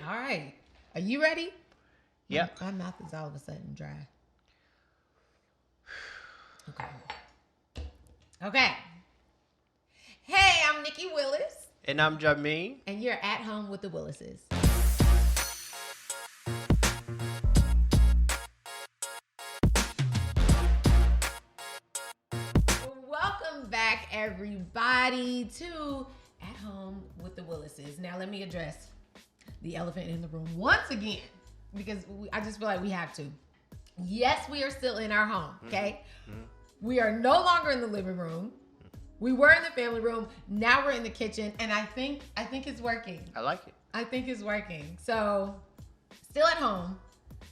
All right. Are you ready? Yep. My mouth is all of a sudden dry. Okay. Hey, I'm Nicci Willis. And I'm Jameen. And you're at home with the Willises. Welcome back, everybody, to At Home with the Willises. Now, let me address the elephant in the room once again, because I just feel like we have to. Yes, we are still in our home, okay? Mm-hmm. We are no longer in the living room. We were in the family room. Now we're in the kitchen, and I think it's working. I like it. I think it's working. So, still at home,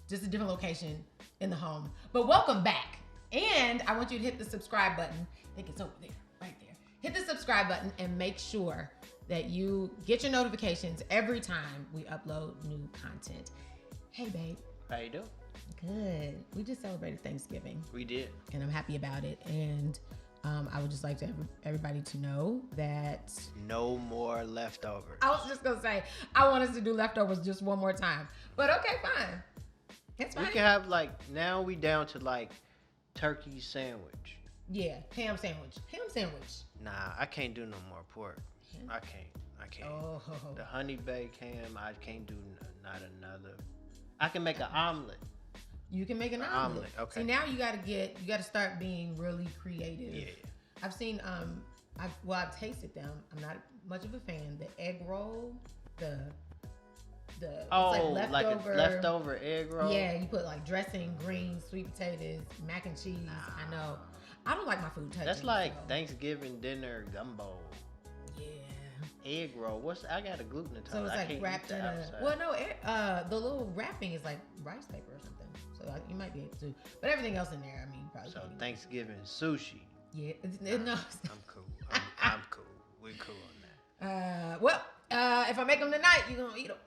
just a different location in the home. But welcome back. And I want you to hit the subscribe button. I think it's over there, right there. Hit the subscribe button and make sure that you get your notifications every time we upload new content. Hey, babe. How you doing? Good. We just celebrated Thanksgiving. We did. And I'm happy about it. And I would just like to everybody to know that no more leftovers. I was just going to say, I want us to do leftovers just one more time. But okay, fine. It's fine. We can have now we down to turkey sandwich. Yeah, ham sandwich. Ham sandwich. Nah, I can't do no more pork. I can't. Oh. The honey baked ham, I can't do not another. I can make an omelet. You can make an omelet. Okay. See, now you gotta start being really creative. Yeah. I've seen I've tasted them. I'm not much of a fan. The egg roll, the like a leftover egg roll. Yeah, you put dressing, greens, sweet potatoes, mac and cheese. I know. I don't like my food touching. That's like Thanksgiving dinner gumbo. Yeah. Egg roll. I got a gluten intolerance. So it's wrapped in the little wrapping is like rice paper or something. So you might be able to. But everything else in there, I mean, probably. So Thanksgiving sushi. Yeah. No. I'm cool. I'm cool. We're cool on that. If I make them tonight, you're going to eat them.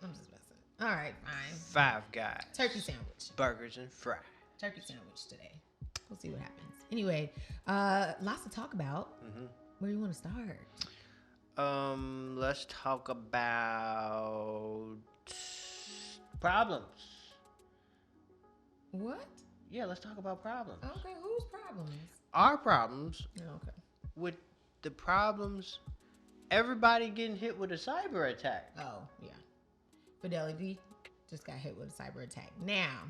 I'm just messing. All right, fine. Five Guys. Turkey sandwich. Burgers and fries. Turkey sandwich today. We'll see what happens. Anyway, lots to talk about. Mm-hmm. Where do you want to start? Let's talk about problems. What? Yeah, let's talk about problems. Okay, whose problems? Our problems. Oh, okay. With the problems, everybody getting hit with a cyber attack. Oh, yeah. Fidelity just got hit with a cyber attack. Now,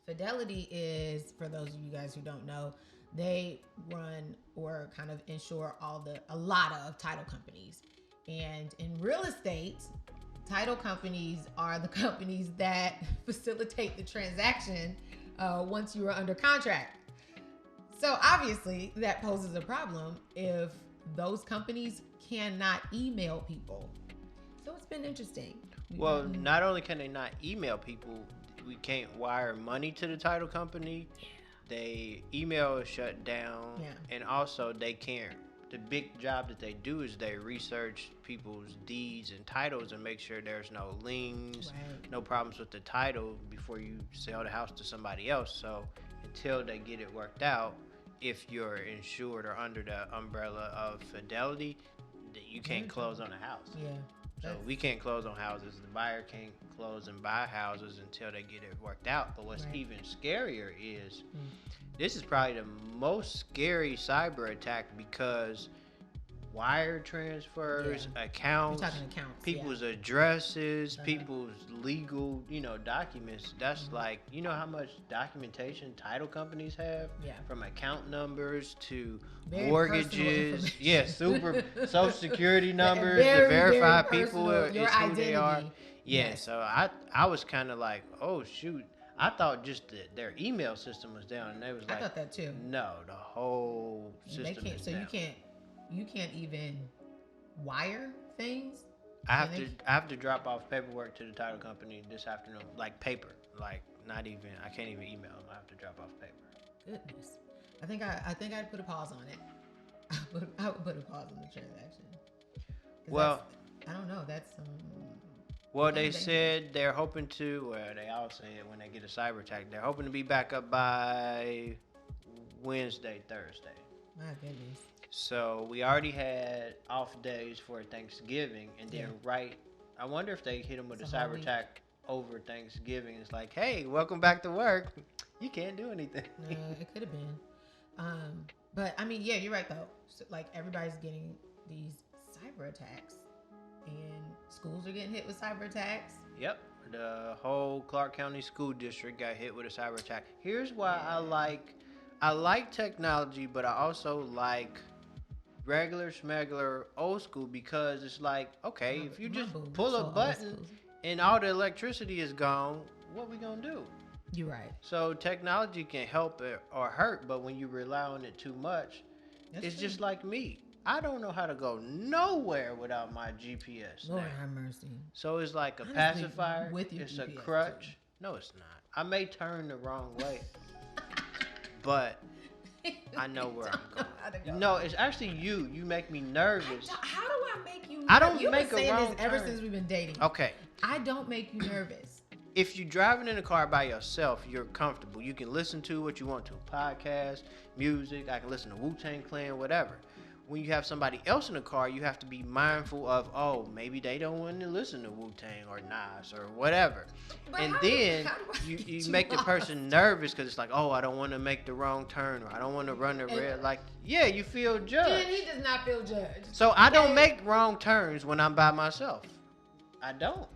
Fidelity is, for those of you guys who don't know, they run or kind of insure a lot of title companies. And in real estate, title companies are the companies that facilitate the transaction once you are under contract. So obviously that poses a problem if those companies cannot email people. So it's been interesting. Well, not only can they not email people, we can't wire money to the title company. They email is shut down. Yeah. And also they can't. The big job that they do is they research people's deeds and titles and make sure there's no liens, right, no problems with the title before you sell the house to somebody else. So until they get it worked out, if you're insured or under the umbrella of Fidelity, you can't close on a house. Yeah. So we can't close on houses. The buyer can't close and buy houses until they get it worked out. But what's even scarier is this is probably the most scary cyber attack because wire transfers, accounts, people's addresses, people's legal, documents. That's how much documentation title companies have from account numbers to very mortgages. Super social security numbers to verify people is who identity. They are. Yeah, so I was kind of like, oh shoot. I thought just their email system was down, and they was like, I thought that too. No, the whole system is down. So you can't even wire things. I have to drop off paperwork to the title company this afternoon, paper, not even. I can't even email them. I have to drop off paper. Goodness, I think I'd put a pause on it. I would put a pause on the transaction. Well, I don't know. That's Well, they said they're hoping to, they all say it when they get a cyber attack, they're hoping to be back up by Wednesday, Thursday. My goodness. So we already had off days for Thanksgiving, and then right I wonder if they hit him with It's a a whole cyber week. attack over Thanksgiving. It's like, hey, welcome back to work. You can't do anything. It could have been. But I mean, yeah, you're right though. So, like everybody's getting these cyber attacks, and schools are getting hit with cyber attacks. Yep. The whole Clark County School District got hit with a cyber attack. Here's why I like technology, but I also like regular schmegular old school, because it's like, okay, if you just pull a button and all the electricity is gone, what we gonna do? You're right. So technology can help it or hurt, but when you rely on it too much, it's true. just like me. I don't know how to go nowhere without my GPS. Lord now. have mercy. So it's like a Honestly, pacifier. with your It's GPS a crutch. too. No, it's not. I may turn the wrong way, but I know where I'm going. No, it's actually you. You make me nervous. How do I make you nervous? I don't You've make been a saying wrong this ever turn. since we've been dating. Okay. I don't make you nervous. If you're driving in a car by yourself, you're comfortable. You can listen to what you want to. Podcast, music. I can listen to Wu-Tang Clan, whatever. When you have somebody else in the car, you have to be mindful of, oh, maybe they don't want to listen to Wu-Tang or Nas or whatever. But and how then do you make the person nervous because it's like, oh, I don't want to make the wrong turn, or I don't want to run the red. Like, yeah, you feel judged. Then he does not feel judged. So I don't make wrong turns when I'm by myself. I don't.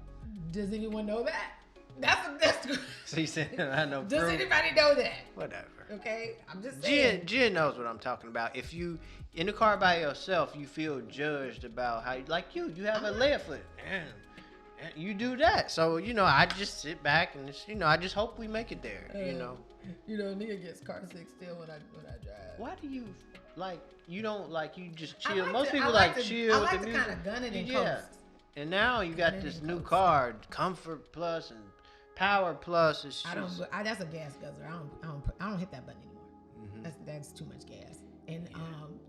Does anyone know that? That's good. So you said I know. Does anybody know that? Whatever. Okay, I'm just saying. Jen knows what I'm talking about. If you in the car by yourself, you feel judged about how, like you have a left foot. And you do that. So, I just sit back and I just hope we make it there, nigga gets car sick still when I drive. Why do you you don't you just chill? Chill Most people chill with the music. kind of gun it and coast. And now you got this new car, Comfort Plus and Power Plus. That's a gas guzzler. I don't hit that button anymore. Mm-hmm. That's too much gas, and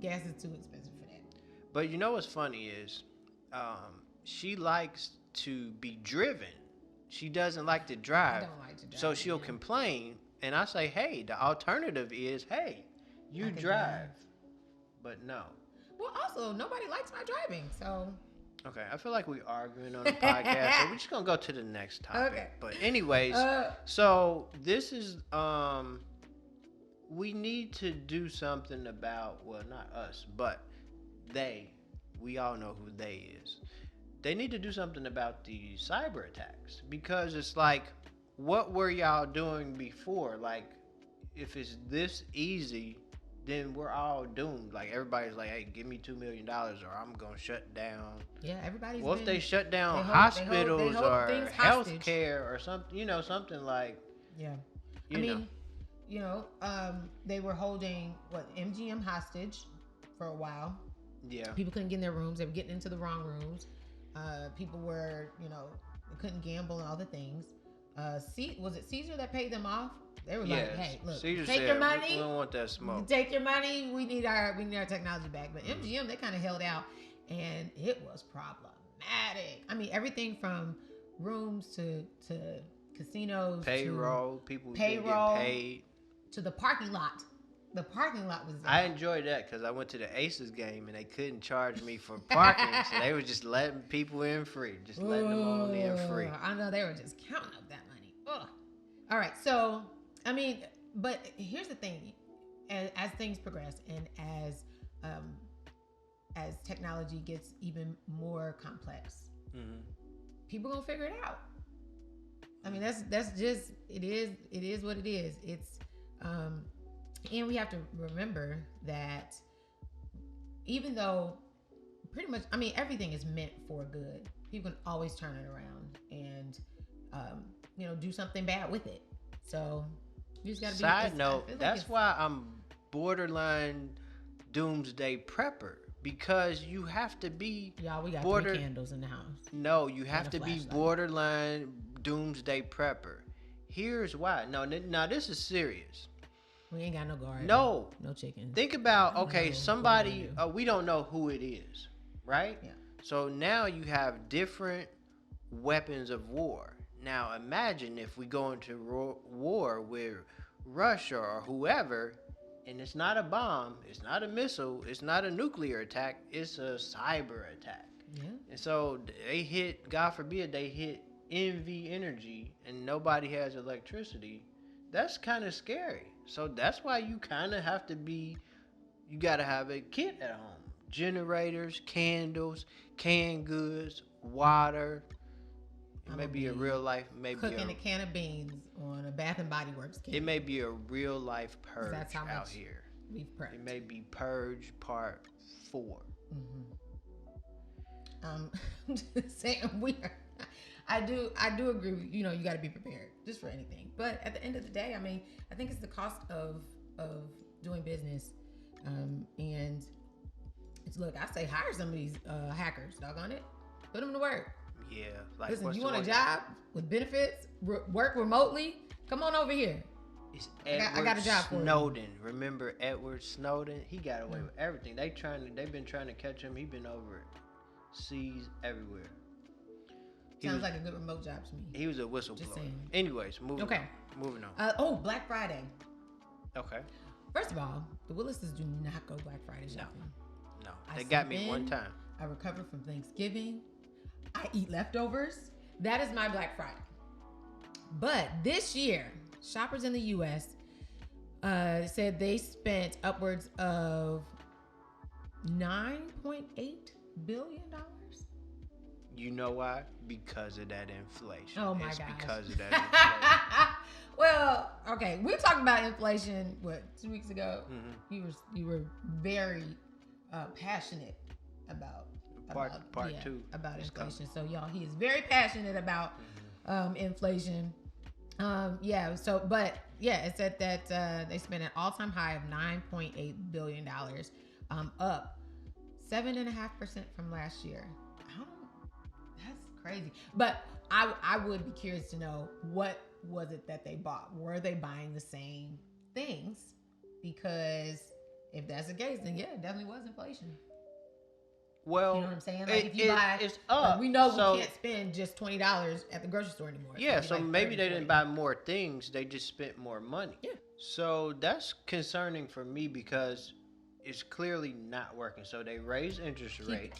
gas is too expensive for that. But you know what's funny is, she likes to be driven. She doesn't like to drive. I don't like to drive. So she'll complain, and I say, hey, the alternative is, hey, you drive. But no. Well, also nobody likes my driving, so. Okay, I feel like we're arguing on the podcast, so we're just gonna go to the next topic. Okay. But anyways, so this is we need to do something about, well, not us, but they. We all know who they is. They need to do something about the cyber attacks, because it's like, what were y'all doing before? Like, if it's this easy, then we're all doomed. Like, everybody's like, hey, give me $2 million or I'm going to shut down. Yeah, everybody's What if they shut down hospitals or health care or something, something like. Yeah. They were holding, MGM hostage for a while. Yeah. People couldn't get in their rooms. They were getting into the wrong rooms. People were, they couldn't gamble and all the things. Was it Caesar that paid them off? They were like, "Hey, look, Caesar take your money. We don't want that smoke. Take your money. We need our technology back." But MGM, they kind of held out, and it was problematic. I mean, everything from rooms to casinos, payroll, people get paid, to the parking lot. The parking lot was. I enjoyed that because I went to the Aces game and they couldn't charge me for parking, so they were just letting people in free, letting them on in free. I know they were just counting up that money. Ugh. All right, so. I mean, but here's the thing: as things progress and as technology gets even more complex, people gonna figure it out. I mean, that's just it is what it is. It's and we have to remember that even though pretty much, I mean, everything is meant for good, people can always turn it around and do something bad with it. So. You just gotta Side note, that's why I'm borderline doomsday prepper, because you have to be. Y'all, we got 3 candles in the house. No, you have to be borderline doomsday prepper. Here's why. No, now this is serious. We ain't got no guard. No chickens. Think about somebody. We don't know who it is, right? Yeah. So now you have different weapons of war. Now imagine if we go into war with Russia or whoever, and it's not a bomb, it's not a missile, it's not a nuclear attack, it's a cyber attack. Yeah. And so they hit, God forbid, they hit NV energy and nobody has electricity. That's kind of scary. So that's why you kind of have to be, you got to have a kit at home. Generators, candles, canned goods, water. It may be a real life, maybe cooking a can of beans on a Bath and Body Works can. It may be a real life purge That's how out much here. We've purged. It may be Purge Part 4. I'm just saying I do agree with, you got to be prepared just for anything. But at the end of the day, I mean, I think it's the cost of doing business. And it's, look, I say hire some of these hackers, doggone it. Put them to work. Yeah. Like, listen, you want a job with benefits, work remotely? Come on over here. It's I got a job for you. Snowden. Remember Edward Snowden? He got away with everything. They've been trying to catch him. He been over seas everywhere. Sounds like a good remote job to me. He was a whistleblower. Anyways, moving on. Black Friday. Okay. First of all, the Willises do not go Black Friday shopping. No. They got me one time. I recovered from Thanksgiving. I eat leftovers. That is my Black Friday. But this year, shoppers in the U.S. Said they spent upwards of $9.8 billion. You know why? Because of that inflation. Oh my gosh. Because of that inflation. Well, okay. We talked about inflation, 2 weeks ago? Mm-hmm. You were very passionate about part two about inflation. So y'all, he is very passionate about inflation. It said that they spent an all-time high of $9.8 billion, up 7.5% from last year. That's crazy. But I would be curious to know, what was it that they bought? Were they buying the same things? Because if that's the case, then yeah, it definitely was inflation. Well, you know what I'm saying? Like, if you buy, it's up. Like, we know we can't spend just $20 at the grocery store anymore. Yeah, so like maybe they didn't buy more things; they just spent more money. Yeah. So that's concerning for me because it's clearly not working. So they raise interest rates.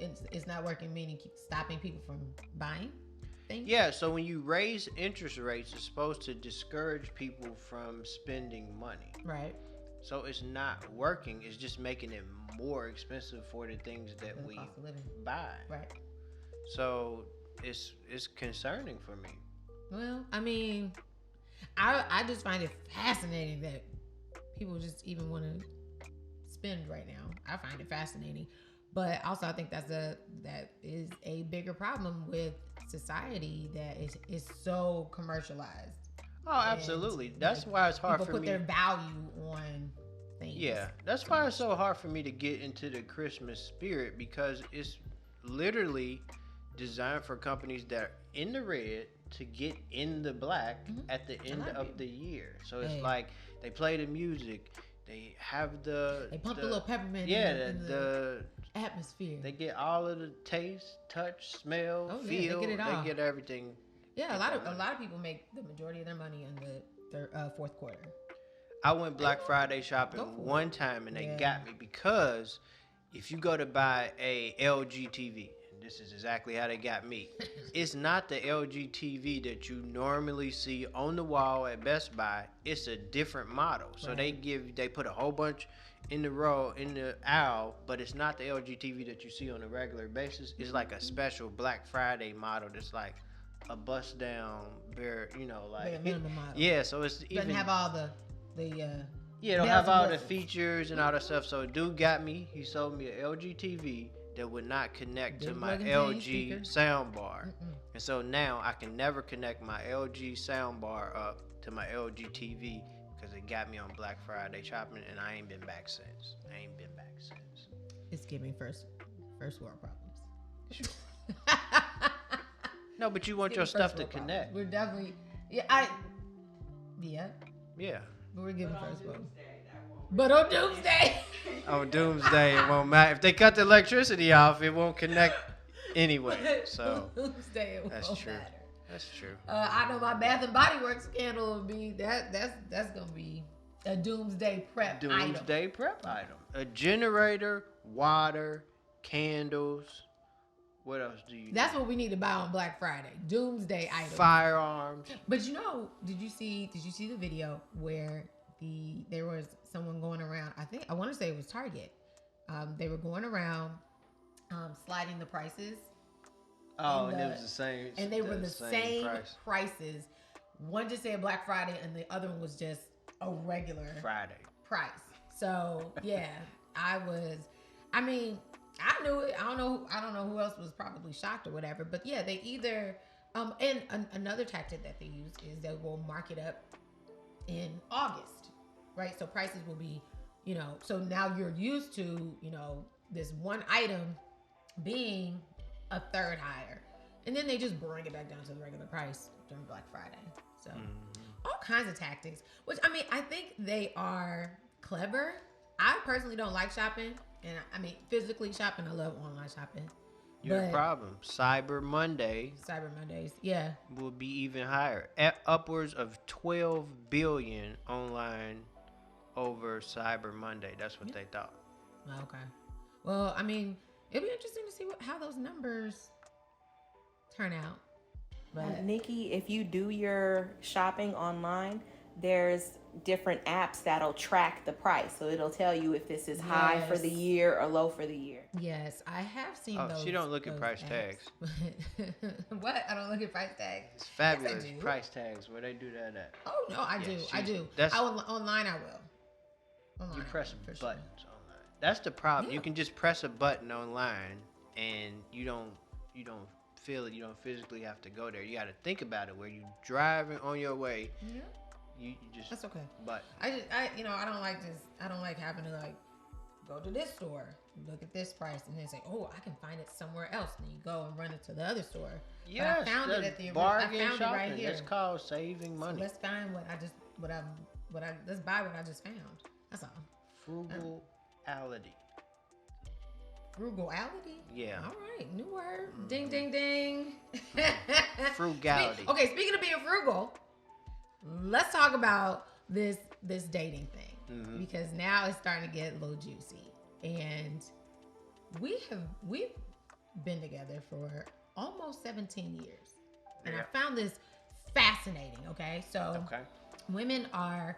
It's not working, meaning stopping people from buying things. Yeah. So when you raise interest rates, it's supposed to discourage people from spending money. Right. So it's not working. It's just making it more expensive for the things that we buy. Right. So it's concerning for me. Well, I mean, I just find it fascinating that people just even want to spend right now. I find it fascinating. But also, I think that is a bigger problem with society, that is so commercialized. Oh, absolutely. That's why it's hard for me. People put their value on things. Yeah, that's why it's so hard for me to get into the Christmas spirit, because it's literally designed for companies that are in the red to get in the black at the end of the year. So it's like they play the music, they have they pump the little peppermint in the atmosphere. They get all of the taste, touch, smell, feel. They get it all. They get everything. Yeah, a lot of people make the majority of their money in the fourth quarter. I went Black Friday shopping one time and they got me, because if you go to buy a LG TV, and this is exactly how they got me, it's not the LG TV that you normally see on the wall at Best Buy. It's a different model. So they put a whole bunch in the aisle, but it's not the LG TV that you see on a regular basis. It's like a special Black Friday model that's like a bust down, minimum model. Yeah, so it's doesn't have all the don't have all the features and all that stuff. So dude got me. He sold me an LG TV that would not connect to my LG soundbar, and so now I can never connect my LG soundbar up to my LG TV because it got me on Black Friday shopping, and I ain't been back since. It's giving first world problems. Sure. No, but you want your stuff to connect. We're definitely, yeah. But we're giving first world. But on Doomsday. On Doomsday, it won't matter. If they cut the electricity off, it won't connect anyway. So Doomsday, it that's won't true. matter. That's true. I know my Bath and Body Works candle will be that's gonna be a Doomsday prep item. A generator, water, candles, What else do you? That's what we need to buy on Black Friday. Doomsday items. Firearms. But did you see the video where there was someone going around? I want to say it was Target. They were going around sliding the prices. Oh, and it was the same. And they were the same prices. One just said Black Friday, and the other one was just a regular Friday price. So yeah, I knew it. I don't know who else was probably shocked or whatever. But yeah, they either and another tactic that they use is they will mark it up in August, right? So prices will be, so now you're used to, this one item being a third higher, and then they just bring it back down to the regular price during Black Friday. So all kinds of tactics, which I think they are clever. I personally don't like shopping, and physically shopping. I love online shopping. Your problem. Cyber Mondays, yeah, will be even higher. Upwards of 12 billion online over Cyber Monday. That's what they thought. Okay. Well, it'll be interesting to see how those numbers turn out. But Nicci, if you do your shopping online, there's different apps that'll track the price. So it'll tell you if this is high for the year or low for the year. Yes, I have seen those. She don't look at price tags. What? I don't look at price tags. It's fabulous. Yes, price tags. Where they do that at? Oh, no, I do. Online, I will. You press buttons online. That's the problem. Yeah. You can just press a button online, and you don't feel it. You don't physically have to go there. You got to think about it. Where you driving on your way. Yeah. You just. That's okay. But I don't like this. I don't like having to go to this store, look at this price, and then say, oh, I can find it somewhere else. And you go and run it to the other store. Yes, but I found it at the bargain I found shopping. It right here. It's called saving money. So let's find let's buy what I just found. That's all. Frugality. Frugality? Yeah. All right. New word. Ding, ding, ding. Frugality. Speaking of being frugal, let's talk about this dating thing, because now it's starting to get a little juicy, and we've been together for almost 17 years, and I found this fascinating. So women are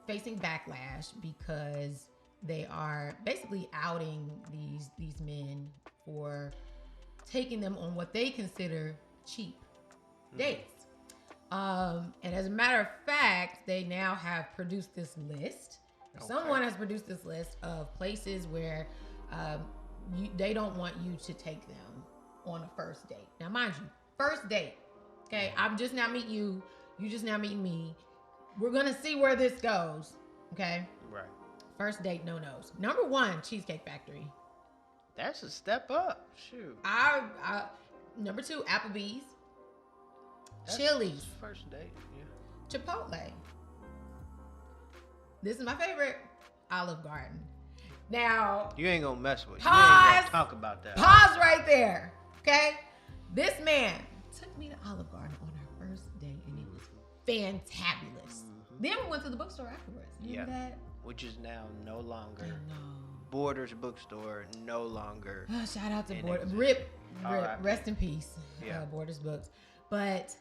facing backlash because they are basically outing these men for taking them on what they consider cheap dates. And as a matter of fact, they now have produced this list. Someone has produced this list of places where they don't want you to take them on a first date. Now, mind you, first date. Okay, I'm just now meeting you. You just now meeting me. We're gonna see where this goes. Okay. Right. First date, no-nos. Number 1, Cheesecake Factory. That's a step up. Shoot. Number 2, Applebee's. That's Chili's. First date, yeah. Chipotle. This is my favorite, Olive Garden. Now, you ain't gonna mess with. Pause. You ain't gonna talk about that. Pause right there. Okay. This man took me to Olive Garden on our first date, and it was fantabulous. Then we went to the bookstore afterwards. Remember that? Which is now no longer. I know. Borders bookstore, no longer. Shout out to Borders. Rip. Rest in peace. Borders Books. But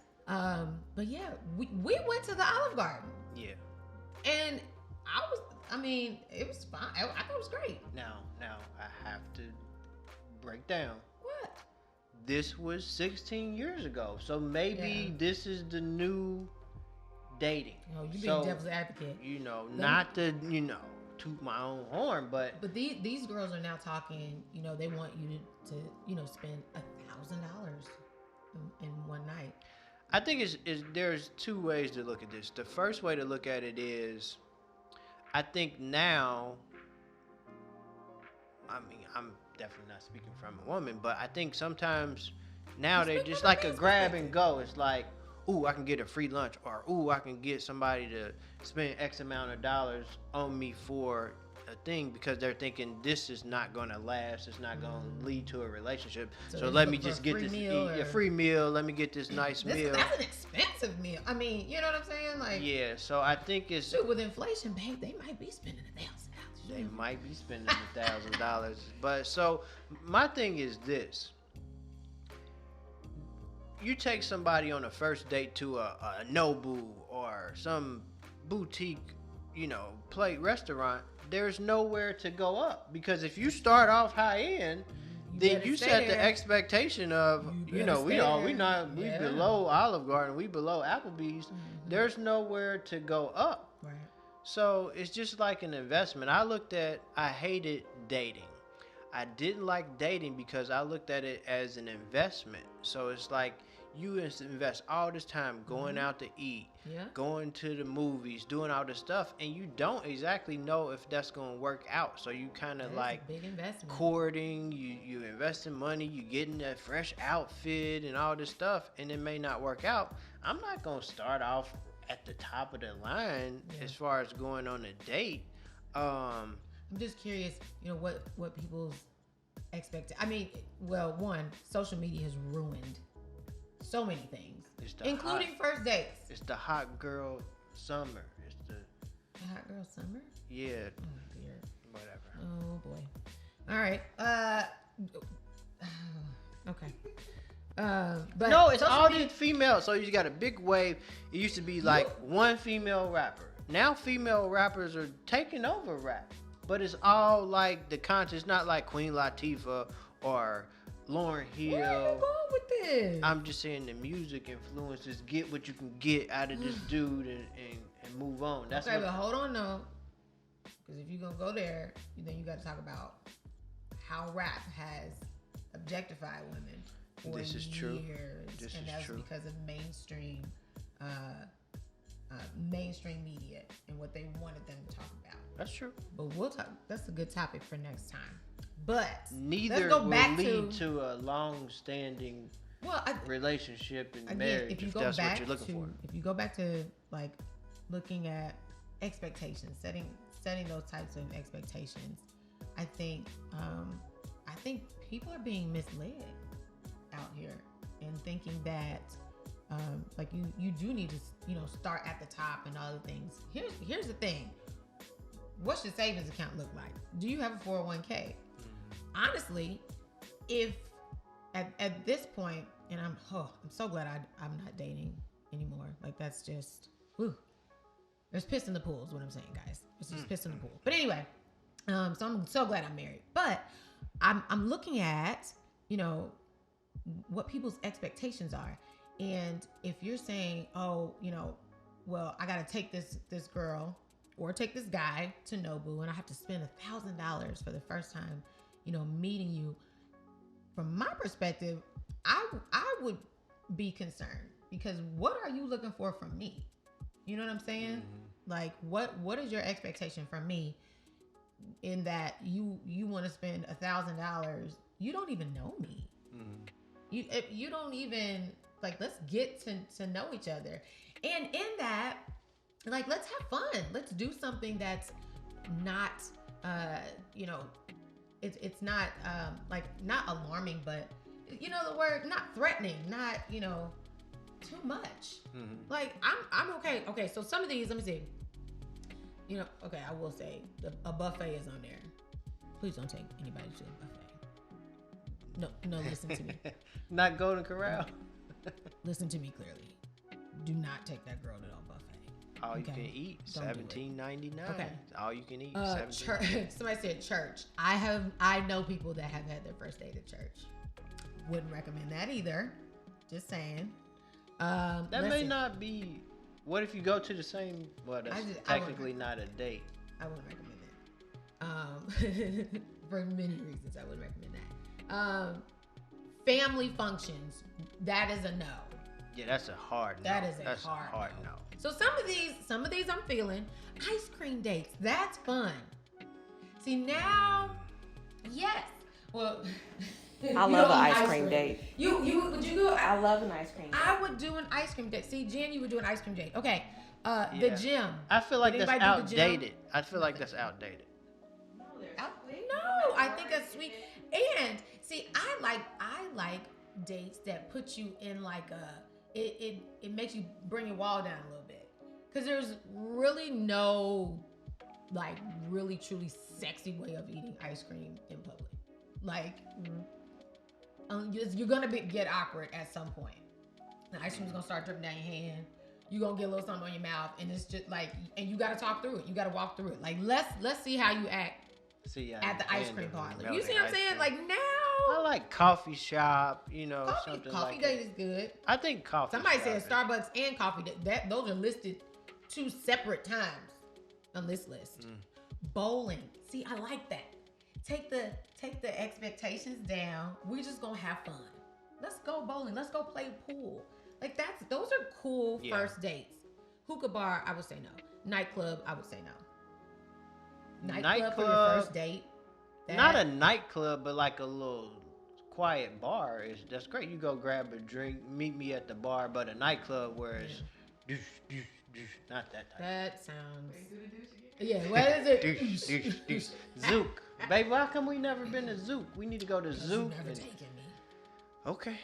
yeah, we went to the Olive Garden. Yeah. And it was fine. I thought it was great. Now I have to break down. What? This was 16 years ago, so maybe this is the new dating. No, you being devil's advocate. Not to toot my own horn, but these girls are now talking. They want you to spend $1,000 in one night. I think there's two ways to look at this. The first way to look at it is, I think now, I'm definitely not speaking from a woman, but I think sometimes now they just like a grab and go. It's like, ooh, I can get a free lunch, or ooh, I can get somebody to spend X amount of dollars on me for a thing, because they're thinking this is not going to last. It's not going to lead to a relationship. So let me just get this a free meal. Let me get this nice meal. That's an expensive meal. You know what I'm saying? Yeah. So I think it's with inflation, babe, they might be spending $1,000. they might be spending $1,000. But so my thing is this: you take somebody on a first date to a Nobu or some boutique, plate restaurant. There's nowhere to go up, because if you start off high end, then you set the expectation of we below Olive Garden, we below Applebee's. There's nowhere to go up. Right. So it's just like an investment. I hated dating. I didn't like dating because I looked at it as an investment. So it's like you invest all this time going out to eat, going to the movies, doing all this stuff, and you don't exactly know if that's going to work out. So you kind of like big investment. Courting, you investing money, you getting that fresh outfit and all this stuff, and it may not work out. I'm not going to start off at the top of the line as far as going on a date. I'm just curious, what people's expect. I mean, well, one, social media has ruined so many things, including first dates. It's the hot girl summer. It's the hot girl summer. Yeah. Oh dear. Whatever. Oh boy. All right. Okay. But no, it's all media... these females. So you got a big wave. It used to be like one female rapper. Now female rappers are taking over rap, but it's all like the content. It's not like Queen Latifah or Lauryn Hill. Where are you going with this? I'm just saying the music influences. Get what you can get out of this dude and move on. That's okay, but hold on though, because if you're gonna go there, then you got to talk about how rap has objectified women for this is years, true. And that's because of mainstream media and what they wanted them to talk about. That's true. But we'll talk. That's a good topic for next time. But neither will lead to a long-standing relationship and marriage. If that's what you're looking for. If you go back to like looking at expectations, setting those types of expectations, I think people are being misled out here and thinking that like you do need to start at the top and all the things. Here's the thing. What's your savings account look like? Do you have a 401k? Honestly, if at this point, and I'm so glad I'm not dating anymore. Like that's just there's piss in the pool is what I'm saying, guys. It's just piss in the pool. But anyway, so I'm so glad I'm married. But I'm looking at what people's expectations are. And if you're saying, well, I got to take this girl or take this guy to Nobu and I have to spend $1,000 for the first time, meeting you. From my perspective, I would be concerned because what are you looking for from me? You know what I'm saying? Mm-hmm. Like what is your expectation from me in that you want to spend $1,000? You don't even know me. Mm-hmm. You don't even let's get to know each other. And in that, let's have fun. Let's do something that's not, it's not, not alarming, but the word, not threatening, not, too much. Mm-hmm. I'm okay. Okay. So some of these, let me see, okay. I will say a buffet is on there. Please don't take anybody to a buffet. No, listen to me. Not Golden Corral. Listen to me clearly. Do not take that girl to no buffet. All you can eat, $17.99. Okay. All you can eat, church. Somebody said church. I know people that have had their first date at church. Wouldn't recommend that either. Just saying. That may not be. What if you go to the same? Well, that's technically not a date. I wouldn't recommend that. For many reasons, I wouldn't recommend that. Family functions. That is a no. Yeah, that's a hard no. That's a hard no. So some of these I'm feeling. Ice cream dates. That's fun. See now, yes. Well, I love an ice cream date. You would you go? I love an ice cream date. I would do an ice cream date. See, Jen, you would do an ice cream date. Okay. The gym. I feel like that's outdated. I feel like that's outdated. No, I think that's sweet. And see, I like dates that put you in it makes you bring your wall down a little bit. Because there's really no like really truly sexy way of eating ice cream in public. Like you're gonna get awkward at some point. The ice cream's gonna start dripping down your hand. You're gonna get a little something on your mouth, and it's just like, and you gotta talk through it. You gotta walk through it. Like let's see how you act at the ice cream parlor. You see what I'm saying? Like now, I like coffee shop. Something coffee like date is good. I think coffee. Somebody said Starbucks and coffee date. Those are listed 2 separate times on this list. Bowling. See, I like that. Take the expectations down. We just gonna have fun. Let's go bowling. Let's go play pool. Like those are cool first dates. Hookah bar, I would say no. Nightclub, I would say no. Nightclub for your first date. Not a nightclub, but like a little quiet bar. That's great. You go grab a drink, meet me at the bar, but a nightclub where it's not that type. That sounds. Yeah, what is it? Zook. Baby, why come we never been to Zook? We need to go to Zook. Never taken me. Okay.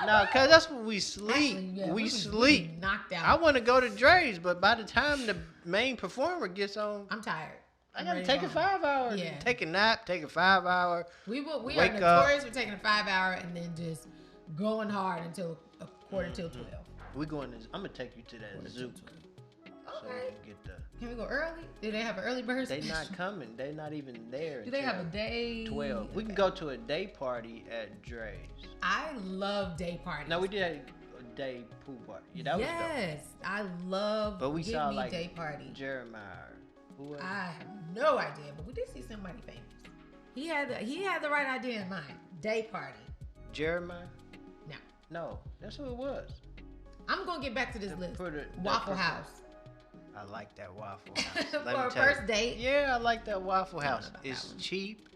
No, because that's when we sleep. Actually, we sleep. We knocked out. I want to go to Dre's, but by the time the main performer gets on, I'm tired. I gotta take a 5 hour. Yeah. Take a nap, take a 5 hour. We are wake notorious for taking a 5 hour and then just going hard until a quarter till 12. We going to. I'm gonna take you to that Zook. So we can we go early? Do they have an early bird? They not coming. They not even there. Do they have a day? 12. We can go to a day party at Dre's. I love day parties. No, we did a day pool party. Yeah, that was dope. Yes, I love. But we saw like day party. Jeremiah. Who was I have no idea, but we did see somebody famous. He had the right idea in mind. Day party. Jeremiah? No. No, that's who it was. I'm gonna get back to this list. Waffle House. I like that Waffle House. For a first date. Yeah, I like that Waffle House. It's cheap.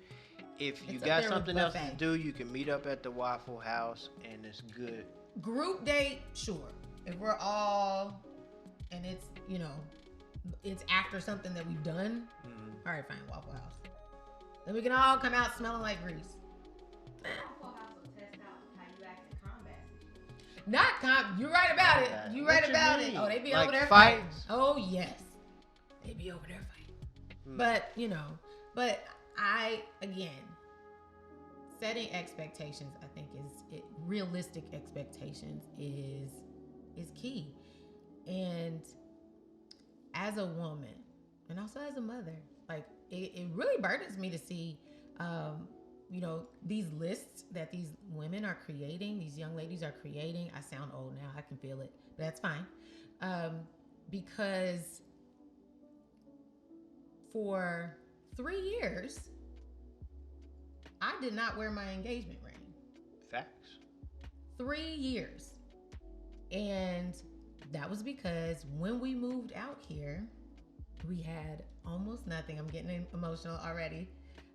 If you got something else to do, you can meet up at the Waffle House, and it's good. Group date, sure. If we're all, and it's it's after something that we've done. All right, fine, Waffle House. Then we can all come out smelling like grease. Waffle House will test out how you act in combat. Not you're right about it. You're right about it. Oh, they be like over there fighting. Oh yes, they be over there fighting. But but I again, setting expectations. I think realistic expectations is key. And as a woman, and also as a mother, like it really burdens me to see, these lists that these women are creating, these young ladies are creating. I sound old now. I can feel it, but that's fine. Because for 3 years, I did not wear my engagement ring. Facts. 3 years. And that was because when we moved out here, we had almost nothing. I'm getting emotional already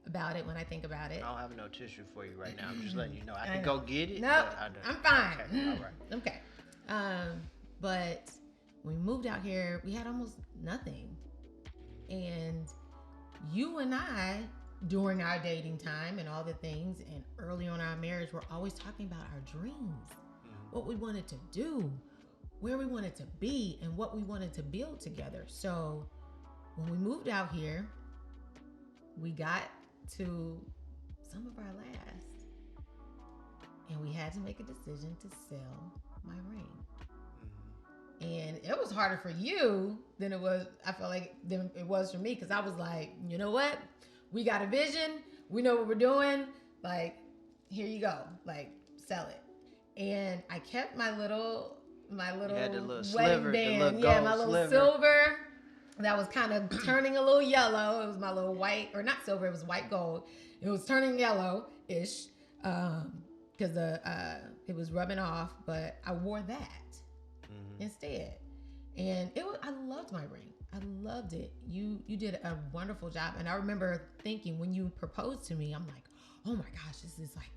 about it when I think about it. I don't have no tissue for you right now. I'm just letting you know. I can go get it. No, I'm fine. Okay, all right. Okay. But when we moved out here, we had almost nothing. And you and I, during our dating time and all the things, and early on in our marriage, we're always talking about our dreams, what we wanted to do, where we wanted to be, and what we wanted to build together. So when we moved out here, we got to some of our last, and we had to make a decision to sell my ring. And it was harder for you than it was, I felt like, than it was for me, because I was like, you know what? We got a vision. We know what we're doing. Like, here you go. Like, sell it. And I kept my little wedding sliver, band. My little silver that was kind of turning a little yellow. It was my little white, or not silver, it was white gold. It was turning yellow-ish because it was rubbing off, but I wore that instead. And I loved my ring. I loved it. You did a wonderful job. And I remember thinking when you proposed to me, I'm like, oh my gosh, this is like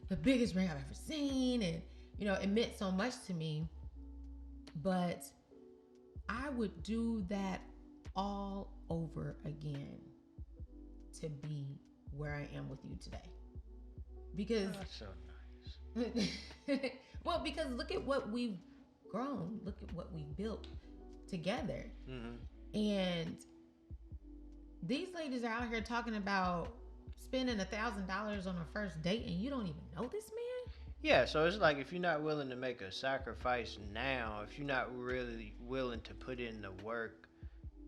the biggest ring I've ever seen. And, it meant so much to me. But I would do that all over again to be where I am with you today. Because that's so nice. Well, because look at what we've grown. Look at what we built together. And these ladies are out here talking about spending $1,000 on a first date, and you don't even know this man. Yeah, so it's like if you're not willing to make a sacrifice now, if you're not really willing to put in the work,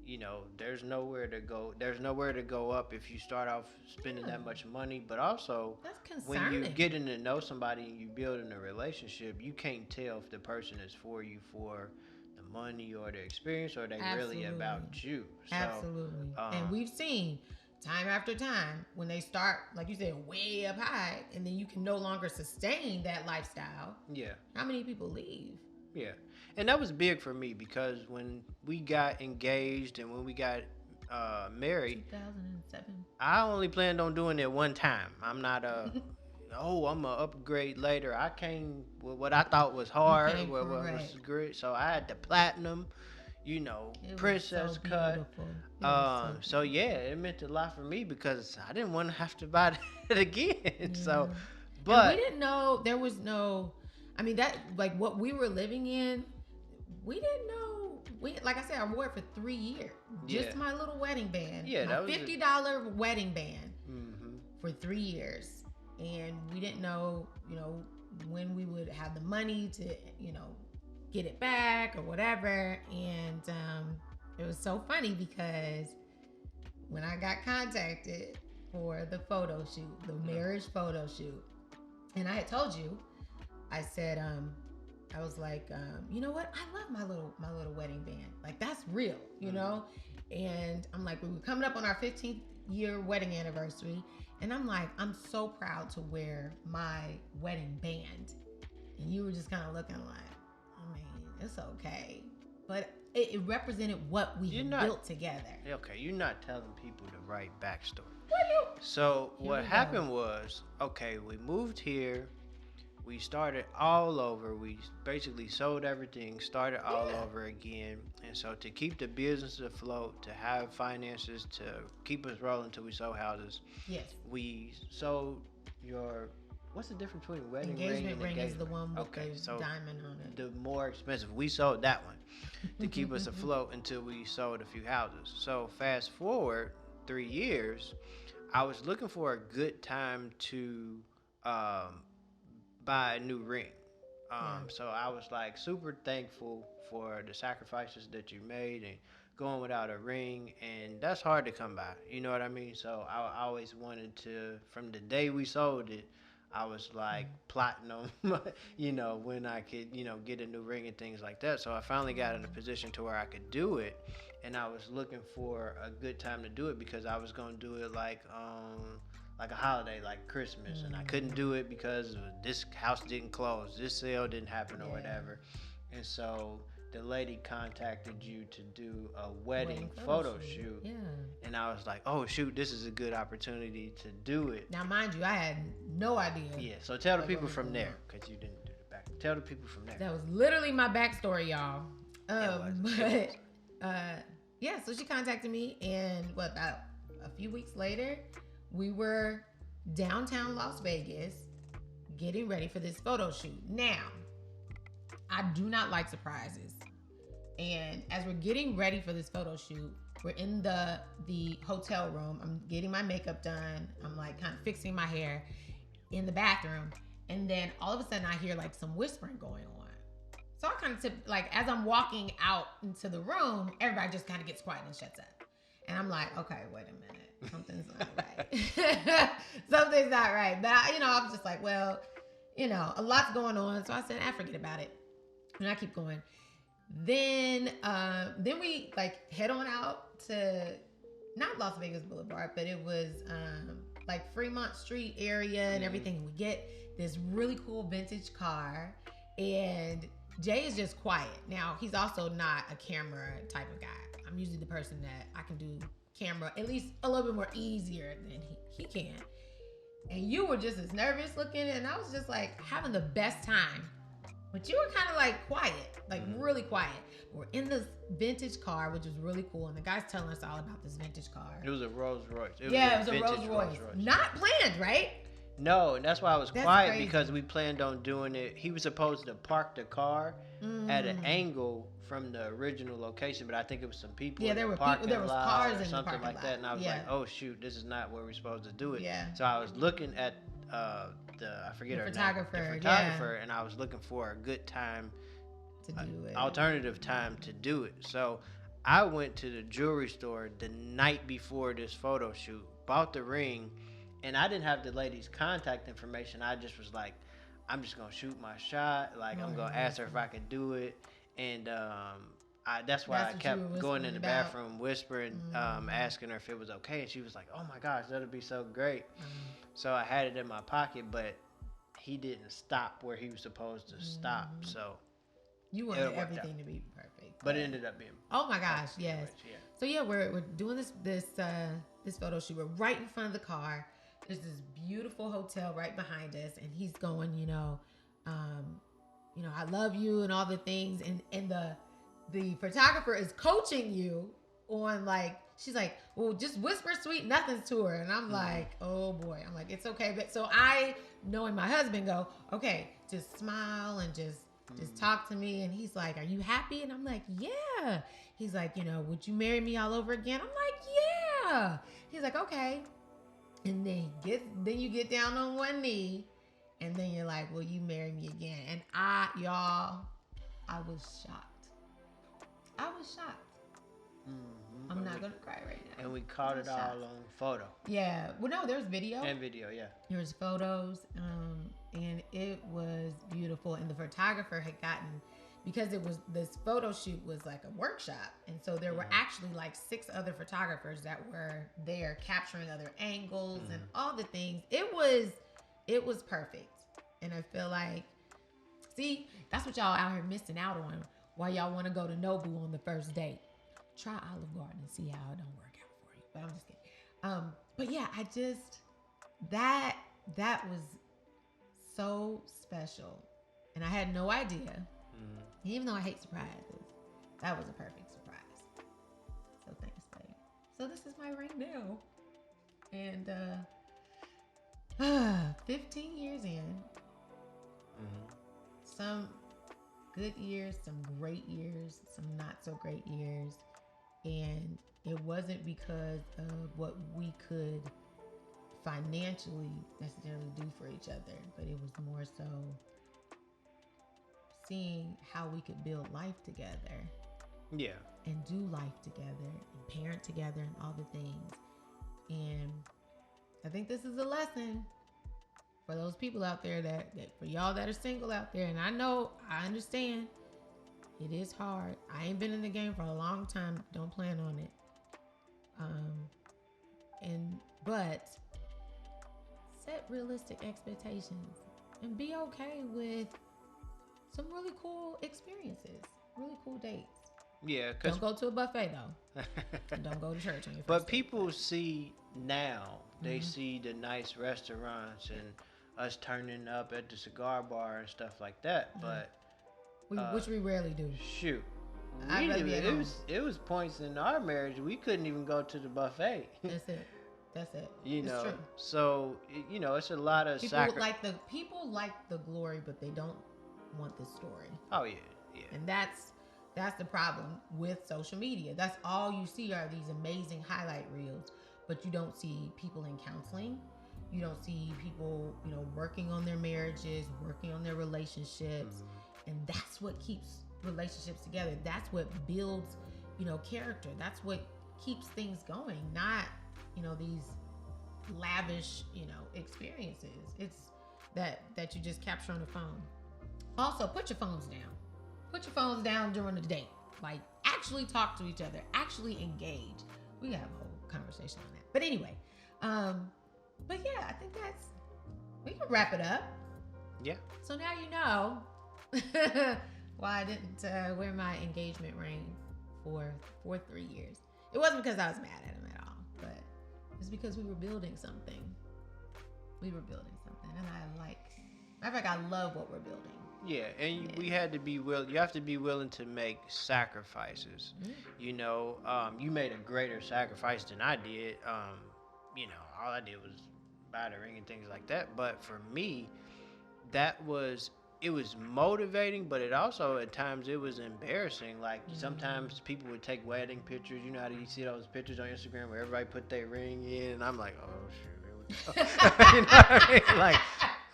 you know, there's nowhere to go. There's nowhere to go up if you start off spending that much money. But also, when you're getting to know somebody and you building a relationship, you can't tell if the person is for you for the money or the experience, or they really about you. So, absolutely. And we've seen time after time when they start, like you said, way up high, and then you can no longer sustain that lifestyle. Yeah. How many people leave? Yeah. And that was big for me because when we got engaged and when we got married, 2007, I only planned on doing it one time. I'm not I'm going to upgrade later. I came with what I thought was hard, what was great. So I had the platinum, you know, princess cut. So yeah, it meant a lot for me because I didn't want to have to buy it again. Yeah. So, but and we didn't know there was no, I mean, that, like, what we were living in, we didn't know. Like I said, I wore it for 3 years. Just my little wedding band. Yeah, that was $50 wedding band for 3 years. And we didn't know, you know, when we would have the money to, you know, get it back or whatever. And it was so funny because when I got contacted for the photo shoot, the marriage photo shoot, and I had told you, I said, I was like, you know what? I love my little wedding band. Like, that's real, you know? And I'm like, we were coming up on our 15th year wedding anniversary. And I'm like, I'm so proud to wear my wedding band. And you were just kind of looking like, I mean, it's okay. But it represented what we had built together. Okay, you're not telling people the right backstory. So what happened was, okay, we moved here. We started all over. We basically sold everything, started all over again. And so to keep the business afloat, to have finances, to keep us rolling until we sold houses. Yes. We sold your, what's the difference between wedding ring and engagement ring? Is the one with the diamond on it. The more expensive. We sold that one to keep us afloat until we sold a few houses. So fast forward 3 years, I was looking for a good time to buy a new ring. So I was like super thankful for the sacrifices that you made and going without a ring, and that's hard to come by, you know what I mean? So I always wanted to, from the day we sold it, I was like plotting on, you know, when I could, you know, get a new ring and things like that. So I finally got in a position to where I could do it, and I was looking for a good time to do it because I was going to do it like a holiday, like Christmas, and I couldn't do it because this house didn't close, this sale didn't happen or whatever. And so the lady contacted you to do a wedding photo shoot. Yeah. And I was like, oh shoot, this is a good opportunity to do it. Now mind you, I had no idea. Yeah, so tell the people from there, because you didn't do the back. Tell the people from there. That was literally my backstory, y'all. Yeah, so she contacted me, and about a few weeks later, we were downtown Las Vegas getting ready for this photo shoot. Now, I do not like surprises. And as we're getting ready for this photo shoot, we're in the hotel room. I'm getting my makeup done. I'm like kind of fixing my hair in the bathroom. And then all of a sudden I hear like some whispering going on. So I kind of like, as I'm walking out into the room, everybody just kind of gets quiet and shuts up. And I'm like, okay, wait a minute. Something's not right. Something's not right. But I was just like, well, a lot's going on. So I said, forget about it. And I keep going. Then we like head on out to not Las Vegas Boulevard, but it was like Fremont Street area and everything. We get this really cool vintage car, and Jay is just quiet. Now, he's also not a camera type of guy. I'm usually the person that I can do camera at least a little bit more easier than he can. And you were just as nervous looking, and I was just like having the best time. But you were kind of like quiet, like really quiet. We're in this vintage car, which was really cool. And the guy's telling us all about this vintage car. It was a Rolls Royce. It was a Rolls Royce. Not planned, right? No, and that's why I was That's quiet crazy. because we planned on doing it. He was supposed to park the car at an angle from the original location, but I think it was some people Yeah, in there the were parking people. There was lot cars or in the something parking like lot. that, and I was Yeah. like, "Oh shoot, this is not where we're supposed to do it." Yeah. So I was looking at I forget The her photographer, name, the yeah. photographer, and I was looking for a good time, To do it. alternative time to do it. So I went to the jewelry store the night before this photo shoot, bought the ring, and I didn't have the lady's contact information. I just was like, I'm just gonna shoot my shot. Like I'm gonna ask her if I could do it, and that's why That's I what kept you were going in the whispering about. bathroom, whispering, asking her if it was okay, and she was like, "Oh my gosh, that'll be so great." So I had it in my pocket, but he didn't stop where he was supposed to stop. So You it wanted worked everything out. to be perfect. But it ended up being. Oh my gosh, yes. anyways, yeah. So yeah, we're doing this photo shoot. We're right in front of the car. There's this beautiful hotel right behind us, and he's going, I love you and all the things, and the photographer is coaching you on like, she's like, well, just whisper sweet nothings to her, and I'm like, oh boy, I'm like, it's okay, but so I, knowing my husband, go, okay, just smile and just talk to me, and he's like, are you happy? And I'm like, yeah. He's like, would you marry me all over again? I'm like, yeah. He's like, okay. And then you get down on one knee, and then you're like, will you marry me again? And I was shocked. I'm not gonna cry right now. And we caught it all on photo. Yeah. Well, no, there's video. And video, yeah. There's photos, and it was beautiful. And the photographer had gotten, because this photo shoot was like a workshop, and so there were actually like 6 other photographers that were there capturing other angles and all the things. It was perfect, and I feel like, see, that's what y'all out here missing out on. Why y'all want to go to Nobu on the first date? Try Olive Garden and see how it don't work out for you. But I'm just kidding. But yeah, I just that was so special, and I had no idea. Even though I hate surprises, that was a perfect surprise. So thanks, babe. So this is my ring now, and 15 years in, some good years, some great years, some not so great years. And it wasn't because of what we could financially necessarily do for each other, but it was more so seeing how we could build life together. Yeah. And do life together and parent together and all the things. And I think this is a lesson for those people out there that for y'all that are single out there. And I understand it is hard. I ain't been in the game for a long time. Don't plan on it. But set realistic expectations and be okay with some really cool experiences, really cool dates. Yeah, cause don't go to a buffet though. And don't go to church on your first But date. people see now, they see the nice restaurants and us turning up at the cigar bar and stuff like that. But which we rarely do. Shoot, I'd rather be at home. it was points in our marriage we couldn't even go to the buffet. That's it. It's true. So it's a lot of people like the glory, but they don't want the story. Oh yeah. And that's the problem with social media. That's all you see are these amazing highlight reels, but you don't see people in counseling. You don't see people, working on their marriages, working on their relationships, and that's what keeps relationships together. That's what builds, character. That's what keeps things going. Not, these lavish, experiences. It's that you just capture on the phone. Also, put your phones down. Put your phones down during the date. Like, actually talk to each other. Actually engage. We gotta have a whole conversation on that. But anyway, but yeah, I think we can wrap it up. Yeah. So now you know why I didn't wear my engagement ring for 3 years. It wasn't because I was mad at him at all, but it's because we were building something. And matter of fact, I love what we're building. Yeah, and we had to be willing. You have to be willing to make sacrifices. You made a greater sacrifice than I did. All I did was buy the ring and things like that. But for me, it was motivating, but it also at times it was embarrassing. Like sometimes people would take wedding pictures. You know how you see those pictures on Instagram where everybody put their ring in, and I'm like, oh shit, here we go. You know what I mean? Like,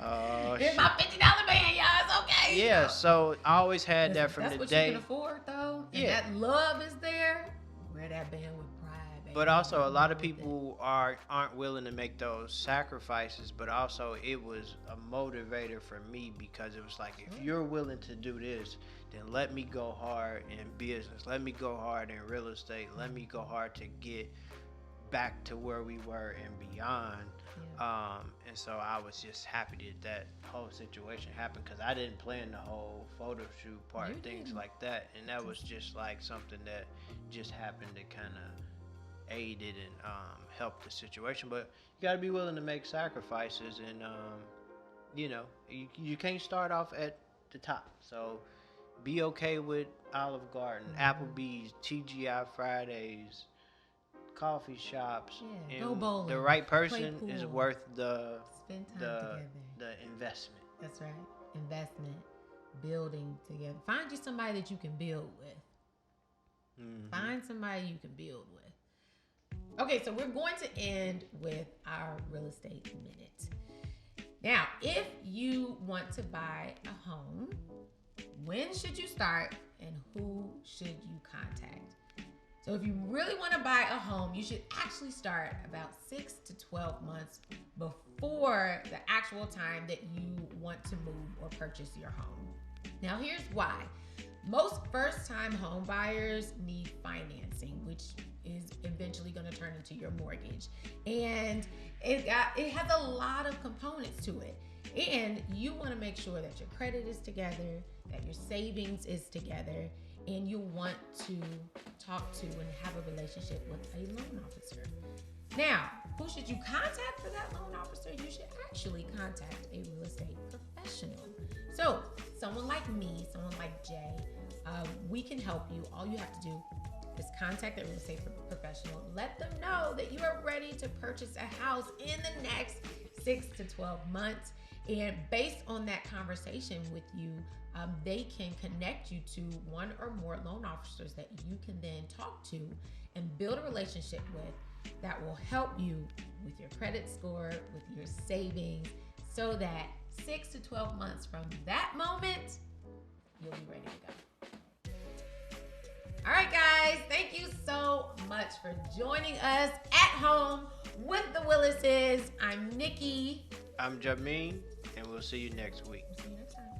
oh Here's shit. my $50 band, y'all. It's okay. Yeah, so I always had that from that's the what day. you can afford, though. And Yeah. that love is there. Wear that band with pride, baby. But also, a lot of people aren't willing to make those sacrifices. But also, it was a motivator for me because it was like, if you're willing to do this, then let me go hard in business. Let me go hard in real estate. Let me go hard to get back to where we were and beyond. Yeah. And so I was just happy that whole situation happened because I didn't plan the whole photo shoot part, things like that. And that was just like something that just happened to kind of aided and helped the situation. But you got to be willing to make sacrifices, and you know, you can't start off at the top. So be okay with Olive Garden, Applebee's, TGI Fridays, coffee shops, Yeah, and go bowling, the right play person is pool, worth the spend time together. the investment. That's right. Investment, building together. Find you somebody that you can build with. Find somebody you can build with. Okay, so we're going to end with our real estate minute. Now, if you want to buy a home, when should you start and who should you contact? So if you really want to buy a home, you should actually start about 6 to 12 months before the actual time that you want to move or purchase your home. Now, here's why. Most first-time home buyers need financing, which is eventually going to turn into your mortgage. And it has a lot of components to it. And you want to make sure that your credit is together, that your savings is together, and you want to talk to and have a relationship with a loan officer. Now, who should you contact for that loan officer? You should actually contact a real estate professional. So, someone like me, someone like Jay, we can help you. All you have to do is contact a real estate professional. Let them know that you are ready to purchase a house in the next 6 to 12 months. And based on that conversation with you, they can connect you to one or more loan officers that you can then talk to and build a relationship with that will help you with your credit score, with your savings, so that 6 to 12 months from that moment, you'll be ready to go. All right, guys, thank you so much for joining us at home with the Willises. I'm Nicci. I'm Jameen, and we'll see you next week. See you next time.